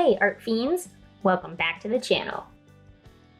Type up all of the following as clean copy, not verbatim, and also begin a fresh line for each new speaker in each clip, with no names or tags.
Hey art fiends, welcome back to the channel.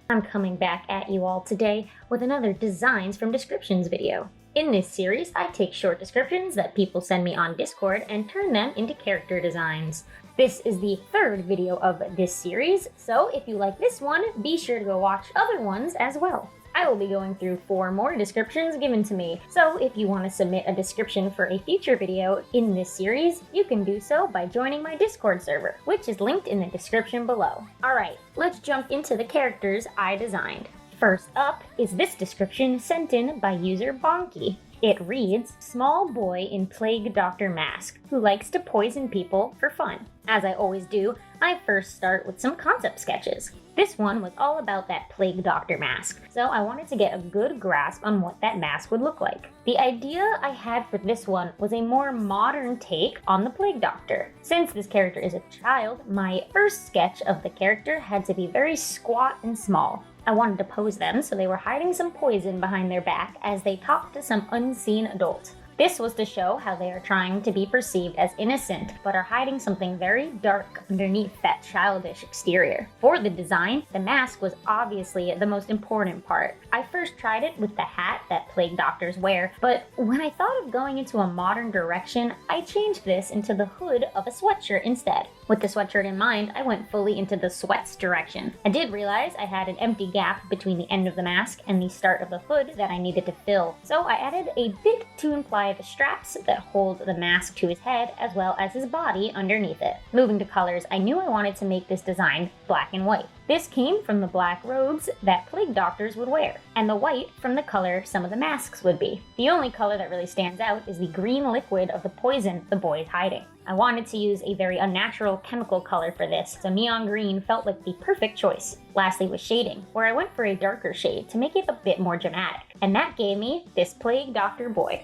I'm coming back at you all today with another Designs from Descriptions video. In this series, I take short descriptions that people send me on Discord and turn them into character designs. This is the third video of this series, so if you like this one, be sure to go watch other ones as well. I will be going through 4 more descriptions given to me, so if you want to submit a description for a future video in this series, you can do so by joining my Discord server, which is linked in the description below. Alright, let's jump into the characters I designed. First up is this description sent in by user Bonky. It reads, small boy in plague doctor mask who likes to poison people for fun. As I always do, I first start with some concept sketches. This one was all about that plague doctor mask, so I wanted to get a good grasp on what that mask would look like. The idea I had for this one was a more modern take on the plague doctor. Since this character is a child, my first sketch of the character had to be very squat and small. I wanted to pose them so they were hiding some poison behind their back as they talked to some unseen adult. This was to show how they are trying to be perceived as innocent, but are hiding something very dark underneath that childish exterior. For the design, the mask was obviously the most important part. I first tried it with the hat that plague doctors wear, but when I thought of going into a modern direction, I changed this into the hood of a sweatshirt instead. With the sweatshirt in mind, I went fully into the sweats direction. I did realize I had an empty gap between the end of the mask and the start of the hood that I needed to fill, so I added a bit to imply the straps that hold the mask to his head as well as his body underneath it. Moving to colors, I knew I wanted to make this design black and white. This came from the black robes that plague doctors would wear, and the white from the color some of the masks would be. The only color that really stands out is the green liquid of the poison the boy is hiding. I wanted to use a very unnatural chemical color for this, so neon green felt like the perfect choice. Lastly was shading, where I went for a darker shade to make it a bit more dramatic, and that gave me this plague doctor boy.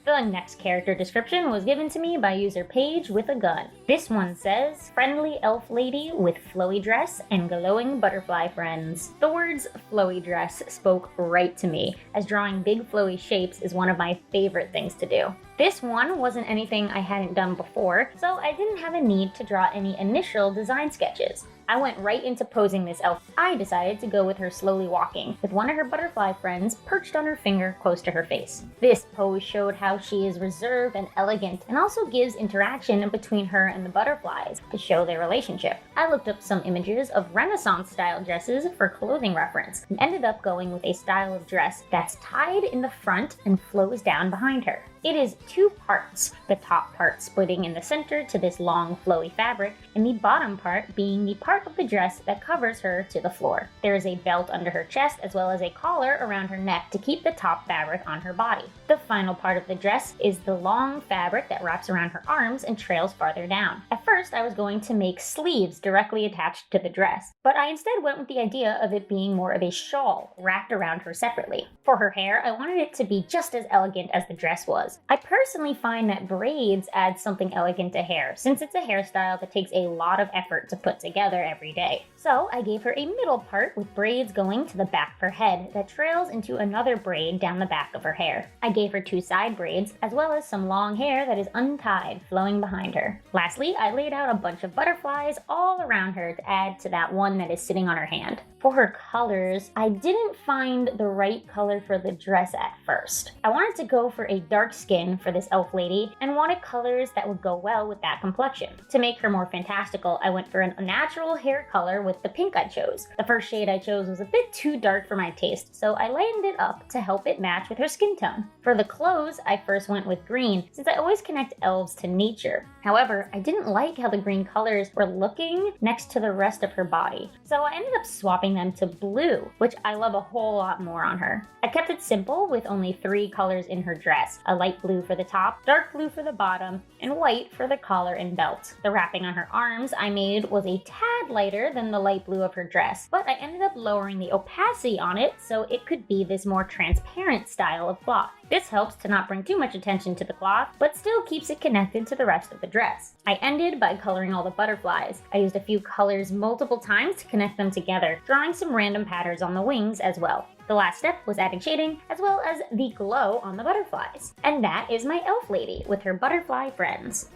The next character description was given to me by user Paige with a gun. This one says, friendly elf lady with flowy dress and glowing butterfly friends. The words flowy dress spoke right to me, as drawing big flowy shapes is one of my favorite things to do. This one wasn't anything I hadn't done before, so I didn't have a need to draw any initial design sketches. I went right into posing this elf. I decided to go with her slowly walking, with one of her butterfly friends perched on her finger close to her face. This pose showed how she is reserved and elegant, and also gives interaction between her and the butterflies to show their relationship. I looked up some images of Renaissance-style dresses for clothing reference, and ended up going with a style of dress that's tied in the front and flows down behind her. It is 2 parts, the top part splitting in the center to this long flowy fabric, and the bottom part being the part of the dress that covers her to the floor. There is a belt under her chest as well as a collar around her neck to keep the top fabric on her body. The final part of the dress is the long fabric that wraps around her arms and trails farther down. At first I was going to make sleeves directly attached to the dress, but I instead went with the idea of it being more of a shawl wrapped around her separately. For her hair, I wanted it to be just as elegant as the dress was. I personally find that braids add something elegant to hair, since it's a hairstyle that takes a lot of effort to put together every day. So I gave her a middle part with braids going to the back of her head that trails into another braid down the back of her hair. I gave her 2 side braids, as well as some long hair that is untied flowing behind her. Lastly, I laid out a bunch of butterflies all around her to add to that one that is sitting on her hand. For her colors, I didn't find the right color for the dress at first. I wanted to go for a dark skin for this elf lady and wanted colors that would go well with that complexion. To make her more fantastical, I went for a natural hair color with the pink I chose. The first shade I chose was a bit too dark for my taste, so I lightened it up to help it match with her skin tone. For the clothes, I first went with green, since I always connect elves to nature. However, I didn't like how the green colors were looking next to the rest of her body, so I ended up swapping them to blue, which I love a whole lot more on her. I kept it simple with only 3 colors in her dress, a light blue for the top, dark blue for the bottom, and white for the collar and belt. The wrapping on her arms I made was a tad lighter than the light blue of her dress, but I ended up lowering the opacity on it so it could be this more transparent style of cloth. This helps to not bring too much attention to the cloth, but still keeps it connected to the rest of the dress. I ended by coloring all the butterflies. I used a few colors multiple times to connect them together, drawing some random patterns on the wings as well. The last step was adding shading, as well as the glow on the butterflies. And that is my elf lady with her butterfly friends.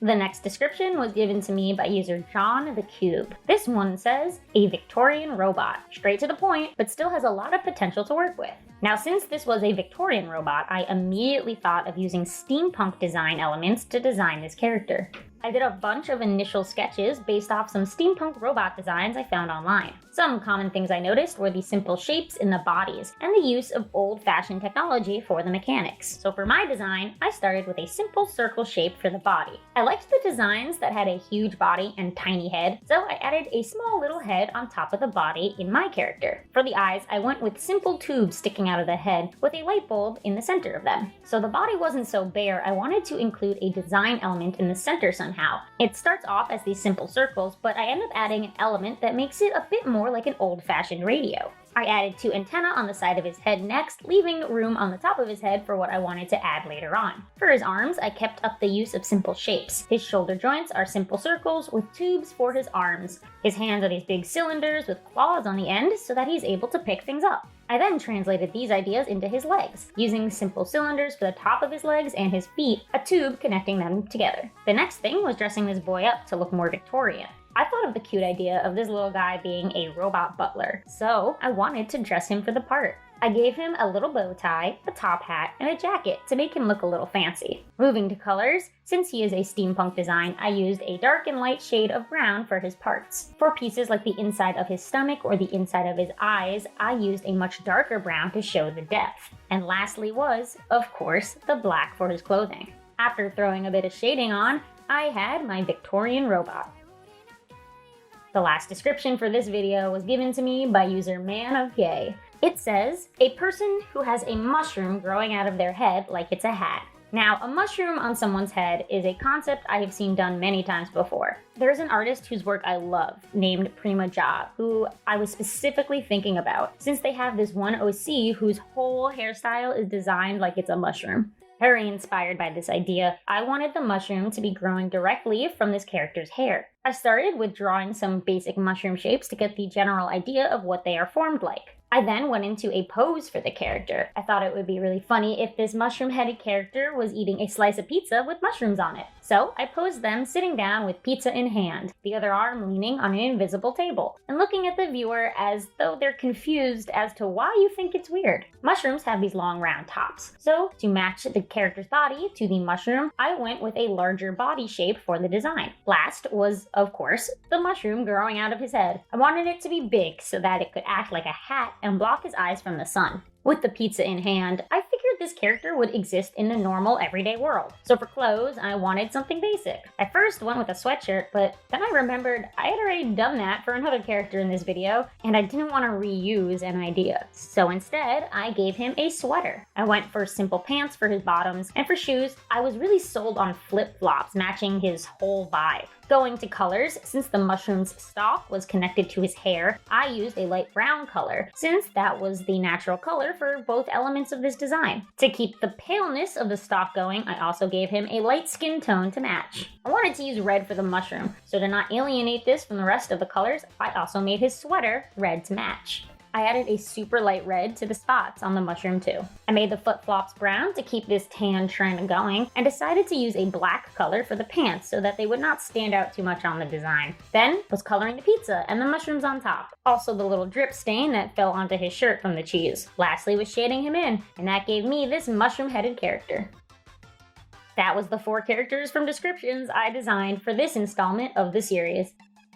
The next description was given to me by user John the Cube. This one says, a Victorian robot. Straight to the point, but still has a lot of potential to work with. Now, since this was a Victorian robot, I immediately thought of using steampunk design elements to design this character. I did a bunch of initial sketches based off some steampunk robot designs I found online. Some common things I noticed were the simple shapes in the bodies and the use of old-fashioned technology for the mechanics. So for my design, I started with a simple circle shape for the body. I liked the designs that had a huge body and tiny head, so I added a small little head on top of the body in my character. For the eyes, I went with simple tubes sticking out of the head with a light bulb in the center of them. So the body wasn't so bare, I wanted to include a design element in the center somehow. It starts off as these simple circles, but I end up adding an element that makes it a bit more like an old-fashioned radio. I added 2 antennae on the side of his head next, leaving room on the top of his head for what I wanted to add later on. For his arms, I kept up the use of simple shapes. His shoulder joints are simple circles with tubes for his arms. His hands are these big cylinders with claws on the end so that he's able to pick things up. I then translated these ideas into his legs, using simple cylinders for the top of his legs and his feet, a tube connecting them together. The next thing was dressing this boy up to look more Victorian. I thought of the cute idea of this little guy being a robot butler, so I wanted to dress him for the part. I gave him a little bow tie, a top hat, and a jacket to make him look a little fancy. Moving to colors, since he is a steampunk design, I used a dark and light shade of brown for his parts. For pieces like the inside of his stomach or the inside of his eyes, I used a much darker brown to show the depth. And lastly was, of course, the black for his clothing. After throwing a bit of shading on, I had my Victorian robot. The last description for this video was given to me by user Man of Gay. It says, a person who has a mushroom growing out of their head like it's a hat. Now, a mushroom on someone's head is a concept I have seen done many times before. There's an artist whose work I love, named Prima Ja, who I was specifically thinking about, since they have this one OC whose whole hairstyle is designed like it's a mushroom. Very inspired by this idea, I wanted the mushroom to be growing directly from this character's hair. I started with drawing some basic mushroom shapes to get the general idea of what they are formed like. I then went into a pose for the character. I thought it would be really funny if this mushroom-headed character was eating a slice of pizza with mushrooms on it. So I posed them sitting down with pizza in hand, the other arm leaning on an invisible table, and looking at the viewer as though they're confused as to why you think it's weird. Mushrooms have these long round tops. So to match the character's body to the mushroom, I went with a larger body shape for the design. Last was, of course, the mushroom growing out of his head. I wanted it to be big so that it could act like a hat and block his eyes from the sun. With the pizza in hand, I figured this character would exist in the normal everyday world. So for clothes, I wanted something basic. I first went with a sweatshirt, but then I remembered I had already done that for another character in this video, and I didn't want to reuse an idea. So instead, I gave him a sweater. I went for simple pants for his bottoms, and for shoes, I was really sold on flip-flops matching his whole vibe. Going to colors, since the mushroom's stalk was connected to his hair, I used a light brown color, since that was the natural color for both elements of this design. To keep the paleness of the stalk going, I also gave him a light skin tone to match. I wanted to use red for the mushroom, so to not alienate this from the rest of the colors, I also made his sweater red to match. I added a super light red to the spots on the mushroom too. I made the flip-flops brown to keep this tan trend going, and decided to use a black color for the pants so that they would not stand out too much on the design. Then was coloring the pizza and the mushrooms on top. Also the little drip stain that fell onto his shirt from the cheese. Lastly was shading him in, and that gave me this mushroom-headed character. That was the 4 characters from descriptions I designed for this installment of the series.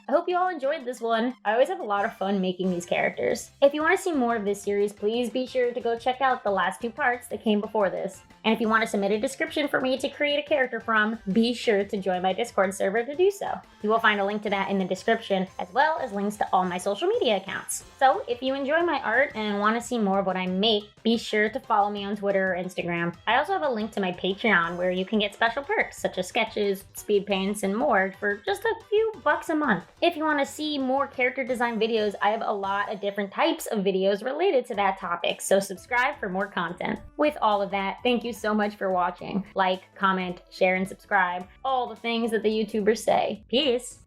I hope you all enjoyed this one. I always have a lot of fun making these characters. If you want to see more of this series, please be sure to go check out the last 2 parts that came before this. And if you want to submit a description for me to create a character from, be sure to join my Discord server to do so. You will find a link to that in the description, as well as links to all my social media accounts. So if you enjoy my art and want to see more of what I make, be sure to follow me on Twitter or Instagram. I also have a link to my Patreon where you can get special perks such as sketches, speed paints, and more for just a few bucks a month. If you want to see more character design videos, I have a lot of different types of videos related to that topic, so subscribe for more content. With all of that, thank you so much for watching. Like, comment, share, and subscribe. All the things that the YouTubers say. Peace!